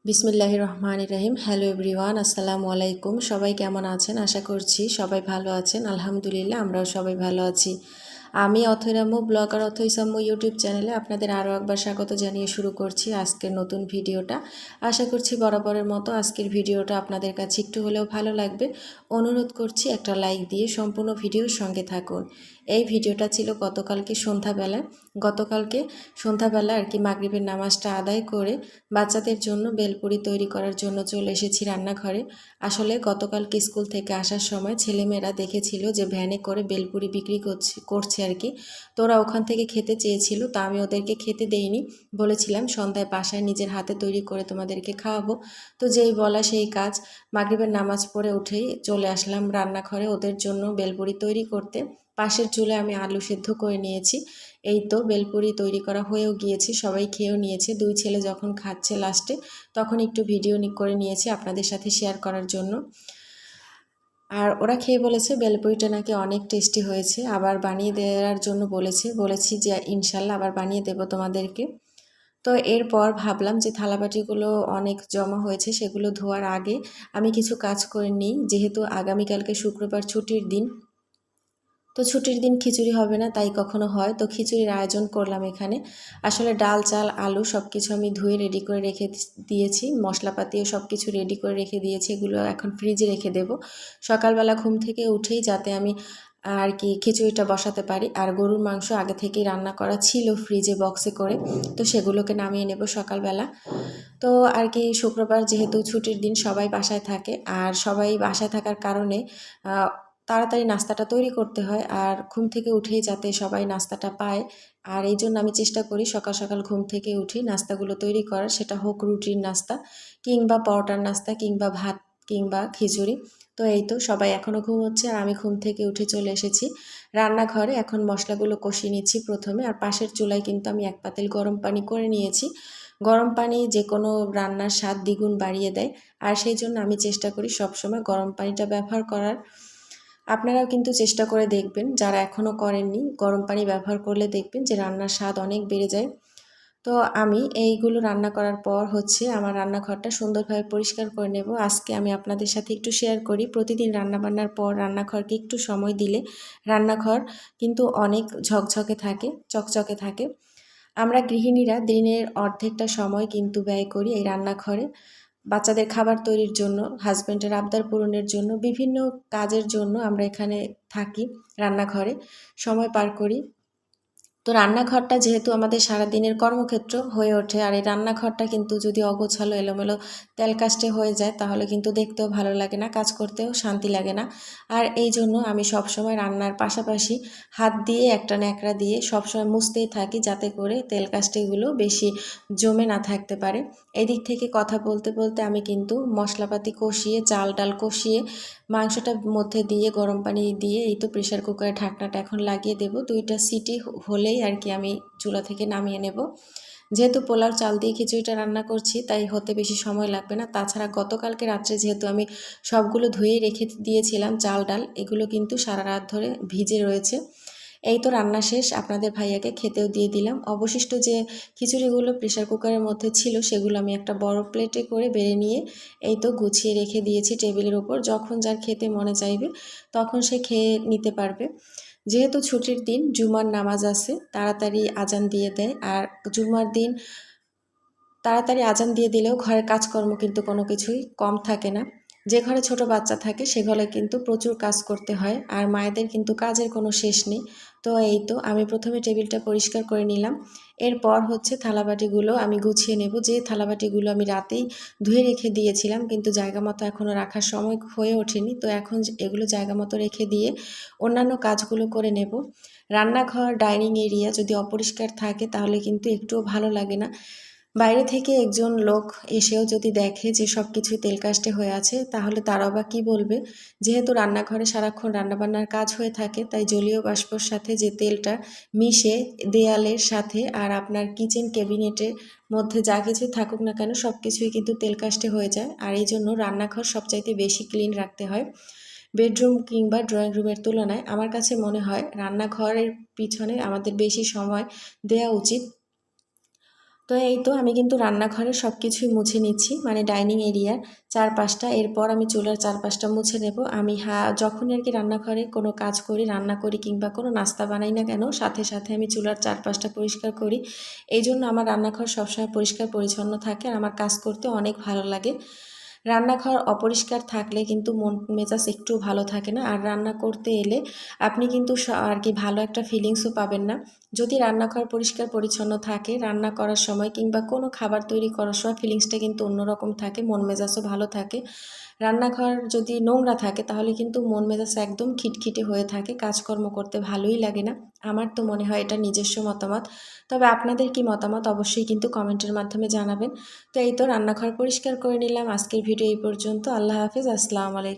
বিসমিল্লাহির রহমানির রহিম। Hello everyone, আসসালামু আলাইকুম। সবাই কেমন আছেন? আশা করছি সবাই ভালো আছেন। আলহামদুলিল্লাহ, আমরাও সবাই ভালো আছি। আমি অথৈরাম্মু ব্লগার অথৈসাম্মু ইউটিউব চ্যানেলে আপনাদের আরও একবার স্বাগত জানিয়ে শুরু করছি আজকের নতুন ভিডিওটা। আশা করছি বরাবরের মতো আজকের ভিডিওটা আপনাদের কাছে একটু হলেও ভালো লাগবে। অনুরোধ করছি একটা লাইক দিয়ে সম্পূর্ণ ভিডিওর সঙ্গে থাকুন। এই ভিডিওটা ছিল গতকালকে সন্ধ্যাবেলা আর কি মাগরিবের নামাজটা আদায় করে বাচ্চাদের জন্য বেলপুরি তৈরি করার জন্য চলে এসেছি রান্নাঘরে। আসলে গতকালকে স্কুল থেকে আসার সময় ছেলেমেয়েরা দেখেছিল যে ভ্যানে করে বেলপুরি বিক্রি করছে আর কি। তো ওরা ওখান থেকে খেতে চেয়েছিল, তা আমি ওদেরকে খেতে দেইনি। বলেছিলাম সন্ধ্যায় বাসায় নিজের হাতে তৈরি করে তোমাদেরকে খাওয়াবো। তো যেই বলা সেই কাজ, মাগরিবের নামাজ পড়ে উঠেই চলে আসলাম রান্নাঘরে ওদের জন্য বেলপুরি তৈরি করতে। পাশের চুলায় আমি আলু সেদ্ধ করে নিয়েছি। এই তো বেলপুরি তৈরি করা হয়েও গিয়েছে, সবাই খেয়েও নিয়েছে। দুই ছেলে যখন খাচ্ছে লাস্টে, তখন একটু ভিডিও করে নিয়েছি আপনাদের সাথে শেয়ার করার জন্য। আর ওরা খেয়ে বলেছে বেলপুরিটা নাকি অনেক টেস্টি হয়েছে, আবার বানিয়ে দেওয়ার জন্য বলেছি যে ইনশাল্লাহ আবার বানিয়ে দেব তোমাদেরকে। তো এরপর ভাবলাম যে থালাবাটিগুলো অনেক জমা হয়েছে, সেগুলো ধোয়ার আগে আমি কিছু কাজ করে নিই, যেহেতু আগামীকালকে শুক্রবার ছুটির দিন। তো ছুটির দিন খিচুড়ি হবে না, তাই কখনো হয় তো খিচুড়ির আয়োজন করলাম এখানে। আসলে ডাল চাল আলু সব কিছু আমি ধুয়ে রেডি করে রেখে দিয়েছি, মশলাপাতিও সব কিছু রেডি করে রেখে দিয়েছি। এগুলো এখন ফ্রিজে রেখে দেব সকালবেলা ঘুম থেকে উঠেই, যাতে আমি আর কি খিচুড়িটা বসাতে পারি। আর গরুর মাংস আগে থেকেই রান্না করা ছিল ফ্রিজে বক্সে করে, তো সেগুলোকে নামিয়ে নেব সকালবেলা। তো আর কি শুক্রবার যেহেতু ছুটির দিন, সবাই বাসায় থাকে, আর সবাই বাসায় থাকার কারণে তাড়াতাড়ি নাস্তাটা তৈরি করতে হয়, আর ঘুম থেকে উঠেই যাতে সবাই নাস্তাটা পায়। আর এই জন্য আমি চেষ্টা করি সকাল সকাল ঘুম থেকে উঠি নাস্তাগুলো তৈরি করার, সেটা হোক রুটির নাস্তা কিংবা পরোটার নাস্তা কিংবা ভাত কিংবা খিচুড়ি। তো এই তো সবাই এখনও ঘুমোচ্ছে, আর আমি ঘুম থেকে উঠে চলে এসেছি রান্নাঘরে। এখন মশলাগুলো কষিয়ে নিচ্ছি প্রথমে, আর পাশের চুলায় কিন্তু আমি এক পাতিল গরম পানি করে নিয়েছি। গরম পানি যে কোনো রান্নার স্বাদ দ্বিগুণ বাড়িয়ে দেয়, আর সেই জন্য আমি চেষ্টা করি সবসময় গরম পানিটা ব্যবহার করার। আপনারাও কিন্তু চেষ্টা করে দেখবেন, যারা এখনও করেননি, গরম পানি ব্যবহার করলে দেখবেন যে রান্নার স্বাদ অনেক বেড়ে যায়। তো আমি এইগুলো রান্না করার পর আমার রান্নাঘরটা সুন্দরভাবে পরিষ্কার করে নেব। আজকে আমি আপনাদের সাথে একটু শেয়ার করি, প্রতিদিন রান্নাবান্নার পর রান্নাঘরকে একটু সময় দিলে রান্নাঘর কিন্তু অনেক ঝকঝকে থাকে, চকচকে থাকে। আমরা গৃহিণীরা দিনের অর্ধেকটা সময় কিন্তু ব্যয় করি এই রান্নাঘরে, বাচ্চাদের খাবার তৈরির জন্য, হাজব্যান্ডের আবদার পূরণের জন্য, বিভিন্ন কাজের জন্য আমরা এখানে থাকি, রান্নাঘরে সময় পার করি। তো রান্নাঘরটা যেহেতু আমাদের সারাদিনের কর্মক্ষেত্র হয়ে ওঠে, আর এই রান্নাঘরটা কিন্তু যদি অগোছালো এলোমেলো তেলকাষ্টে হয়ে যায়, তাহলে কিন্তু দেখতেও ভালো লাগে না, কাজ করতেও শান্তি লাগে না। আর এই জন্য আমি সবসময় রান্নার পাশাপাশি হাত দিয়ে একটা ন্যাকড়া দিয়ে সবসময় মুছতেই থাকি, যাতে করে তেলকাষ্টেগুলো বেশি জমে না থাকতে পারে। এদিক থেকে কথা বলতে বলতে আমি কিন্তু মশলাপাতি কষিয়ে, চাল ডাল কষিয়ে, মাংসটার মধ্যে দিয়ে গরম পানি দিয়ে এই তো প্রেশার কুকারের ঢাকনাটা এখন লাগিয়ে দেব। 2টা সিটি হলেই আর কি আমি চুলা থেকে নামিয়ে নেব। যেহেতু পোলাও চাল দিয়ে খিচুড়িটা রান্না করছি, তাই হতে বেশি সময় লাগবে না। তাছাড়া গতকালকে রাত্রে যেহেতু আমি সবগুলো ধুয়ে রেখে দিয়েছিলাম, চাল ডাল এগুলো কিন্তু সারা রাত ধরে ভিজে রয়েছে। এই তো রান্না শেষ, আপনাদের ভাইয়াকে খেতেও দিয়ে দিলাম। অবশিষ্ট যে খিচুড়িগুলো প্রেশার কুকারের মধ্যে ছিল, সেগুলো আমি একটা বড় প্লেটে করে বেড়ে নিয়ে এই তো গুছিয়ে রেখে দিয়েছি টেবিলের ওপর। যখন যার খেতে মনে চাইবে তখন সে খেয়ে নিতে পারবে। যেহেতু ছুটির দিন, জুমার নামাজ আছে, তাড়াতাড়ি আজান দিয়ে দেয়। আর জুমার দিন তাড়াতাড়ি আজান দিয়ে দিলেও ঘরের কাজকর্ম কিন্তু কোনো কিছুই কম থাকে না। যে ঘরে ছোট বাচ্চা থাকে সে ঘরে কিন্তু প্রচুর কাজ করতে হয়, আর মায়েদের কিন্তু কাজের কোনো শেষ নেই। তো এই তো আমি প্রথমে টেবিলটা পরিষ্কার করে নিলাম, এরপর থালাবাটিগুলো আমি গুছিয়ে নেব। যে থালাবাটিগুলো আমি রাতেই ধুয়ে রেখে দিয়েছিলাম, কিন্তু জায়গা মতো এখনও রাখার সময় হয়ে ওঠেনি, তো এখন এগুলো জায়গা মতো রেখে দিয়ে অন্যান্য কাজগুলো করে নেব। রান্নাঘর, ডাইনিং এরিয়া যদি অপরিষ্কার থাকে তাহলে কিন্তু একটুও ভালো লাগে না। বাইরে থেকে একজন লোক এসেও যদি দেখে যে সব কিছু তেলকাষ্টে হয়ে আছে, তাহলে তারাও বা কী বলবে। যেহেতু রান্নাঘরে সারাক্ষণ রান্নাবান্নার কাজ হয়ে থাকে, তাই জলীয় বাষ্পর সাথে যে তেলটা মিশে দেয়ালের সাথে আর আপনার কিচেন ক্যাবিনেটের মধ্যে যা কিছু থাকুক না কেন, সব কিছুই কিন্তু তেলকাষ্টে হয়ে যায়। আর এই জন্য রান্নাঘর সবচাইতে বেশি ক্লিন রাখতে হয় বেডরুম কিংবা ড্রয়িং রুমের তুলনায়। আমার কাছে মনে হয় রান্নাঘরের পিছনে আমাদের বেশি সময় দেওয়া উচিত। তো এই তো আমি কিন্তু রান্নাঘরের সব কিছুই মুছে নিচ্ছি, মানে ডাইনিং এরিয়ার চারপাশটা। এরপর আমি চুলার চারপাশটা মুছে নেব। আমি যখনই আর কি রান্নাঘরে কোনো কাজ করি, রান্না করি কিংবা কোনো নাস্তা বানাই না কেন, সাথে সাথে আমি চুলার চারপাশটা পরিষ্কার করি। এই জন্য আমার রান্নাঘর সবসময় পরিষ্কার পরিচ্ছন্ন থাকে আর আমার কাজ করতে অনেক ভালো লাগে। রান্নাঘর অপরিষ্কার থাকলে কিন্তু মন মেজাজ একটু ভালো থাকে না, আর রান্না করতে এলে আপনি কিন্তু আর কি ভালো একটা ফিলিংসও পাবেন না। যদি রান্নাঘর পরিষ্কার পরিচ্ছন্ন থাকে, রান্না করার সময় কিংবা কোনো খাবার তৈরি করার সময় ফিলিংসটা কিন্তু অন্যরকম থাকে, মন মেজাজও ভালো থাকে। রান্নাঘর যদি নোংরা থাকে তাহলে কিন্তু মন মেজাজ একদম খিটখিটে হয়ে থাকে, কাজকর্ম করতে ভালোই লাগে না। আমার তো মনে হয় এটা নিজস্ব মতামত। তবে আপনাদের কি মতামত অবশ্যই কিন্তু কমেন্টের মাধ্যমে জানাবেন। তো এই তো রান্নাঘর পরিষ্কার করে নিলাম। আজকের ভিডিও এই পর্যন্ত। আল্লাহ হাফেজ, আসসালামু আলাইকুম।